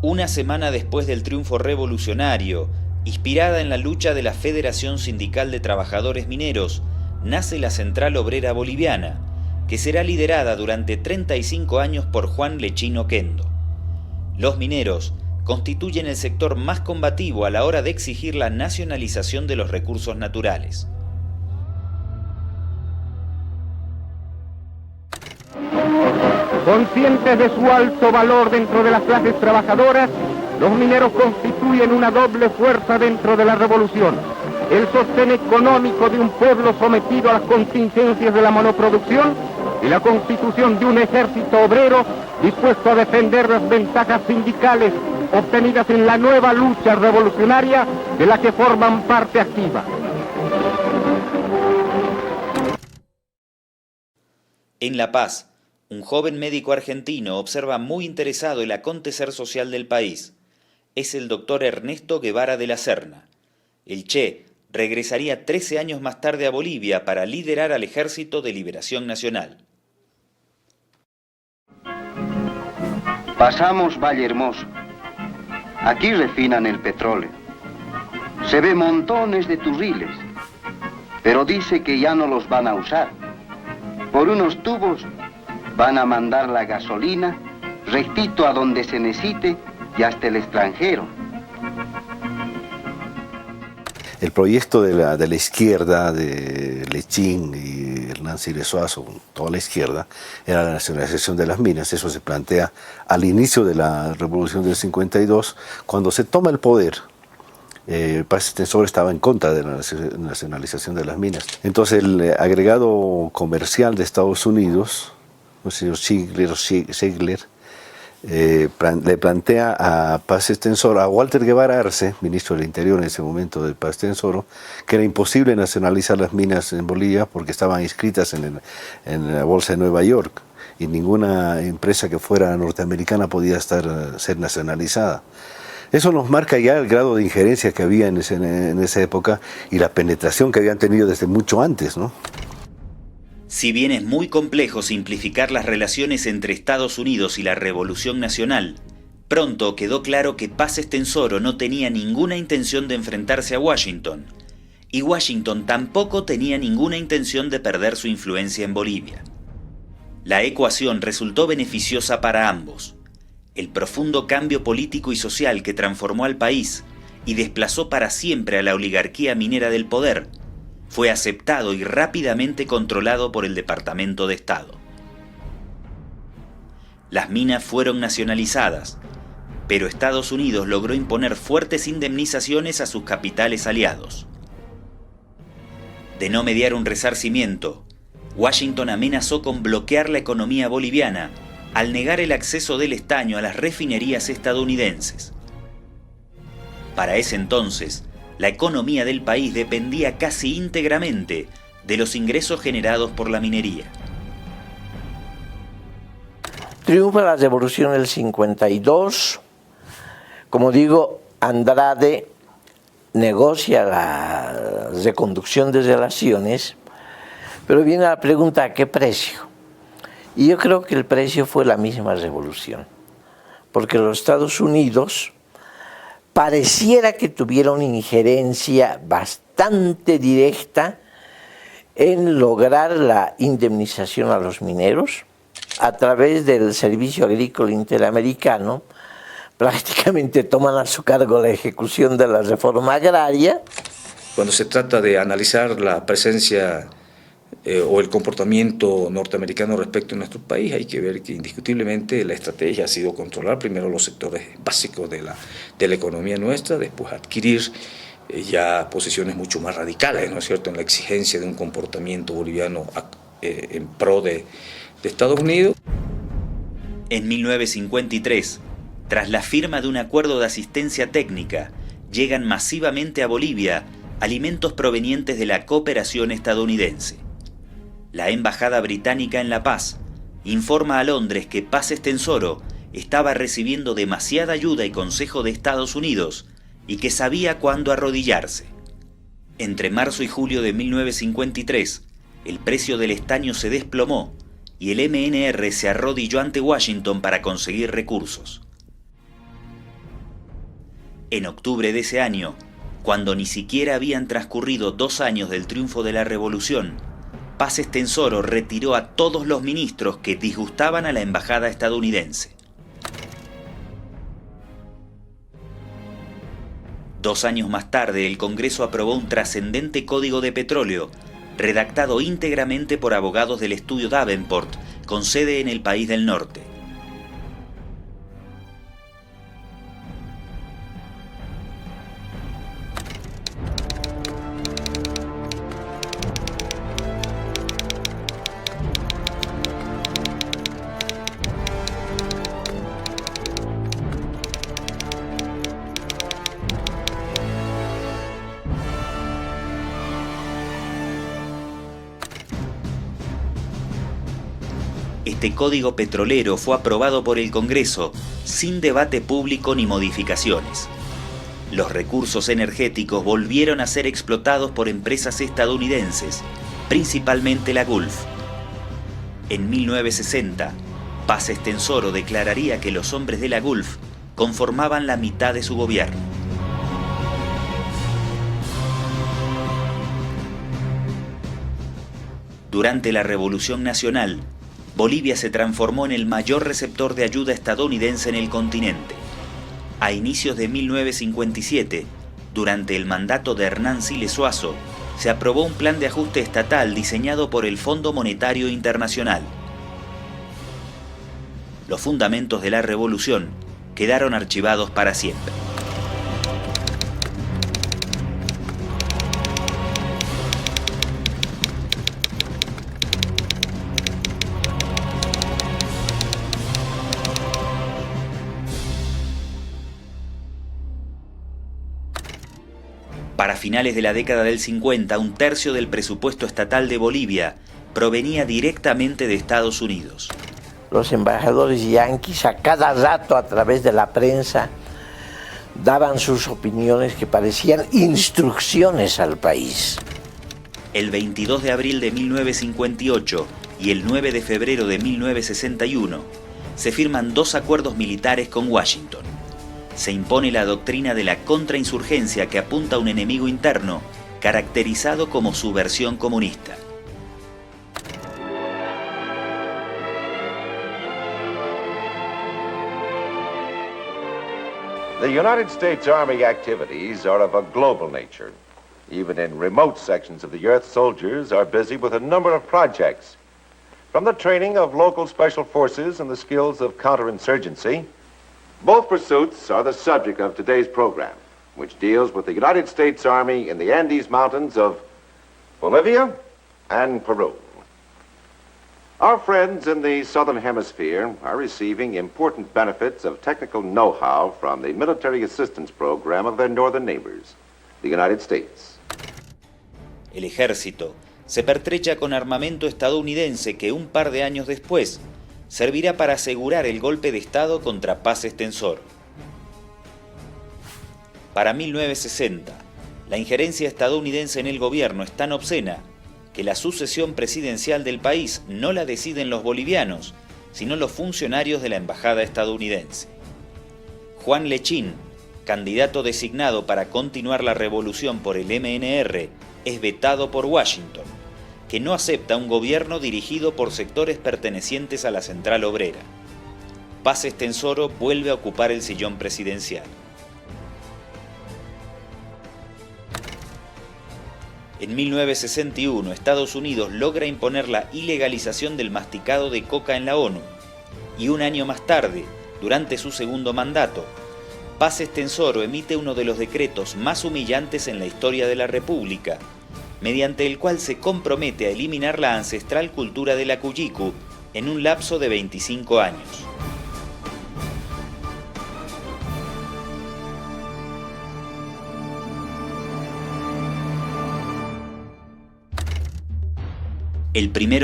Una semana después del triunfo revolucionario, inspirada en la lucha de la Federación Sindical de Trabajadores Mineros, nace la Central Obrera Boliviana, que será liderada durante 35 años por Juan Lechín Oquendo. Los mineros constituyen el sector más combativo a la hora de exigir la nacionalización de los recursos naturales. Conscientes de su alto valor dentro de las clases trabajadoras, los mineros constituyen una doble fuerza dentro de la revolución. El sostén económico de un pueblo sometido a las contingencias de la monoproducción y la constitución de un ejército obrero dispuesto a defender las ventajas sindicales obtenidas en la nueva lucha revolucionaria de la que forman parte activa. En La Paz, un joven médico argentino observa muy interesado el acontecer social del país. Es el doctor Ernesto Guevara de la Serna. El Che regresaría 13 años más tarde a Bolivia para liderar al Ejército de Liberación Nacional. Pasamos Valle Hermoso. Aquí refinan el petróleo. Se ve montones de turriles, pero dice que ya no los van a usar. Por unos tubos van a mandar la gasolina rectito a donde se necesite y hasta el extranjero. El proyecto de la izquierda, de Lechín y Hernán Siles Suazo, toda la izquierda, era la nacionalización de las minas. Eso se plantea al inicio de la Revolución del 52, cuando se toma el poder. Paz Estenssoro estaba en contra de la nacionalización de las minas. Entonces el agregado comercial de Estados Unidos, el señor Ziegler, le plantea a Paz Estenssoro, a Walter Guevara Arce, ministro del Interior en ese momento de Paz Estenssoro, que era imposible nacionalizar las minas en Bolivia porque estaban inscritas en la Bolsa de Nueva York y ninguna empresa que fuera norteamericana podía ser nacionalizada. Eso nos marca ya el grado de injerencia que había en esa época y la penetración que habían tenido desde mucho antes, ¿no? Si bien es muy complejo simplificar las relaciones entre Estados Unidos y la Revolución Nacional, pronto quedó claro que Paz Estenssoro no tenía ninguna intención de enfrentarse a Washington, y Washington tampoco tenía ninguna intención de perder su influencia en Bolivia. La ecuación resultó beneficiosa para ambos. El profundo cambio político y social que transformó al país y desplazó para siempre a la oligarquía minera del poder fue aceptado y rápidamente controlado por el Departamento de Estado. Las minas fueron nacionalizadas, pero Estados Unidos logró imponer fuertes indemnizaciones a sus capitales aliados. De no mediar un resarcimiento, Washington amenazó con bloquear la economía boliviana al negar el acceso del estaño a las refinerías estadounidenses. Para ese entonces, la economía del país dependía casi íntegramente de los ingresos generados por la minería. Triunfa la Revolución del 52. Como digo, Andrade negocia la reconducción de relaciones, pero viene la pregunta: ¿a qué precio? Y yo creo que el precio fue la misma revolución, porque los Estados Unidos pareciera que tuviera una injerencia bastante directa en lograr la indemnización a los mineros a través del Servicio Agrícola Interamericano. Prácticamente toman a su cargo la ejecución de la reforma agraria. Cuando se trata de analizar la presencia o el comportamiento norteamericano respecto a nuestro país, hay que ver que indiscutiblemente la estrategia ha sido controlar primero los sectores básicos de la economía nuestra, después adquirir ya posiciones mucho más radicales, ¿no es cierto?, en la exigencia de un comportamiento boliviano en pro de Estados Unidos. En 1953, tras la firma de un acuerdo de asistencia técnica, llegan masivamente a Bolivia alimentos provenientes de la cooperación estadounidense. La Embajada Británica en La Paz informa a Londres que Paz Estenssoro estaba recibiendo demasiada ayuda y consejo de Estados Unidos y que sabía cuándo arrodillarse. Entre marzo y julio de 1953, el precio del estaño se desplomó y el MNR se arrodilló ante Washington para conseguir recursos. En octubre de ese año, cuando ni siquiera habían transcurrido 2 años del triunfo de la revolución, Paz Estenssoro retiró a todos los ministros que disgustaban a la embajada estadounidense. 2 años más tarde, el Congreso aprobó un trascendente Código de Petróleo, redactado íntegramente por abogados del estudio Davenport, con sede en el país del norte. Este código petrolero fue aprobado por el Congreso sin debate público ni modificaciones. Los recursos energéticos volvieron a ser explotados por empresas estadounidenses, principalmente la Gulf. En 1960, Paz Estenssoro declararía que los hombres de la Gulf conformaban la mitad de su gobierno. Durante la Revolución Nacional, Bolivia se transformó en el mayor receptor de ayuda estadounidense en el continente. A inicios de 1957, durante el mandato de Hernán Siles Suazo, se aprobó un plan de ajuste estatal diseñado por el Fondo Monetario Internacional. Los fundamentos de la revolución quedaron archivados para siempre. Para finales de la década del 50, 1/3 del presupuesto estatal de Bolivia provenía directamente de Estados Unidos. Los embajadores yanquis a cada rato a través de la prensa daban sus opiniones que parecían instrucciones al país. El 22 de abril de 1958 y el 9 de febrero de 1961 se firman 2 acuerdos militares con Washington. Se impone la doctrina de la contrainsurgencia que apunta a un enemigo interno, caracterizado como subversión comunista. The United States Army activities are of a global nature. Even in remote sections of the earth, soldiers are busy with a number of projects. From the training of local special forces and the skills of counterinsurgency, both pursuits are the subject of today's program, which deals with the United States Army in the Andes Mountains of Bolivia and Peru. Our friends in the Southern Hemisphere are receiving important benefits of technical know-how from the military assistance program of their northern neighbors, the United States. El ejército se pertrecha con armamento estadounidense que un par de años después servirá para asegurar el golpe de Estado contra Paz Estenssoro. Para 1960, la injerencia estadounidense en el gobierno es tan obscena que la sucesión presidencial del país no la deciden los bolivianos, sino los funcionarios de la embajada estadounidense. Juan Lechín, candidato designado para continuar la revolución por el MNR, es vetado por Washington, que no acepta un gobierno dirigido por sectores pertenecientes a la Central Obrera. Paz Estenssoro vuelve a ocupar el sillón presidencial. En 1961, Estados Unidos logra imponer la ilegalización del masticado de coca en la ONU, y un año más tarde, durante su segundo mandato, Paz Estenssoro emite uno de los decretos más humillantes en la historia de la República, mediante el cual se compromete a eliminar la ancestral cultura de la Cuyicu en un lapso de 25 años. El primero